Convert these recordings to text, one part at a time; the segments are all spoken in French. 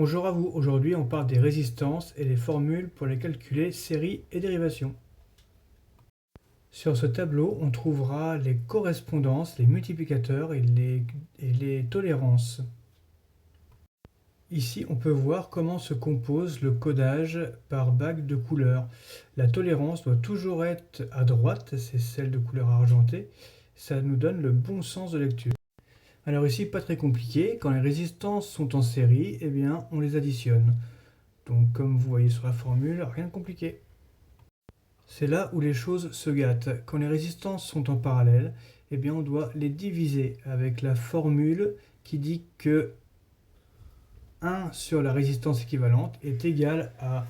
Bonjour à vous, aujourd'hui on parle des résistances et les formules pour les calculer séries et dérivations. Sur ce tableau, on trouvera les correspondances, les multiplicateurs et les tolérances. Ici, on peut voir comment se compose le codage par bague de couleur. La tolérance doit toujours être à droite, c'est celle de couleur argentée. Ça nous donne le bon sens de lecture. Alors ici, pas très compliqué, quand les résistances sont en série, eh bien, on les additionne. Donc comme vous voyez sur la formule, rien de compliqué. C'est là où les choses se gâtent. Quand les résistances sont en parallèle, eh bien on doit les diviser avec la formule qui dit que 1 sur la résistance équivalente est égal à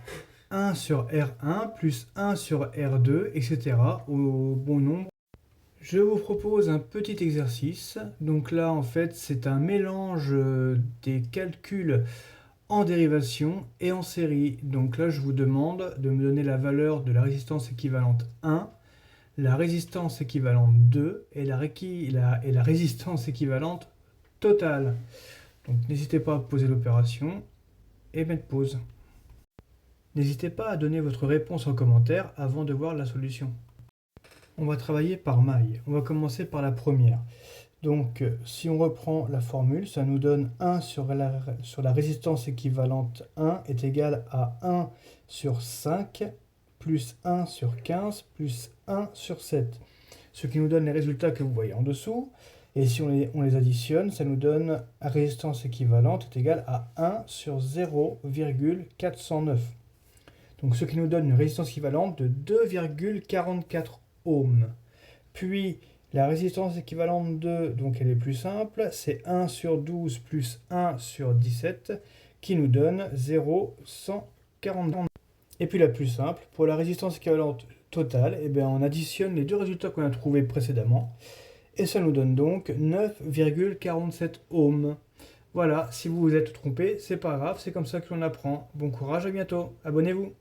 1 sur R1 plus 1 sur R2, etc. au bon nombre. Je vous propose un petit exercice. Donc là, en fait, c'est un mélange des calculs en dérivation et en série. Donc là, je vous demande de me donner la valeur de la résistance équivalente 1, la résistance équivalente 2 et la résistance équivalente totale. Donc n'hésitez pas à poser l'opération et mettre pause. N'hésitez pas à donner votre réponse en commentaire avant de voir la solution. On va travailler par maille. On va commencer par la première. Donc, si on reprend la formule, ça nous donne 1 sur la résistance équivalente 1 est égal à 1 sur 5 plus 1 sur 15 plus 1 sur 7. Ce qui nous donne les résultats que vous voyez en dessous. Et si on les additionne, ça nous donne la résistance équivalente est égale à 1 sur 0,409. Donc, ce qui nous donne une résistance équivalente de 2,44 ohms. Puis, la résistance équivalente 2, donc elle est plus simple, c'est 1 sur 12 plus 1 sur 17, qui nous donne 0,140. Et puis la plus simple, pour la résistance équivalente totale, eh bien, on additionne les deux résultats qu'on a trouvés précédemment, et ça nous donne donc 9,47 ohms. Voilà, si vous vous êtes trompé, c'est pas grave, c'est comme ça que l'on apprend. Bon courage, à bientôt, abonnez-vous.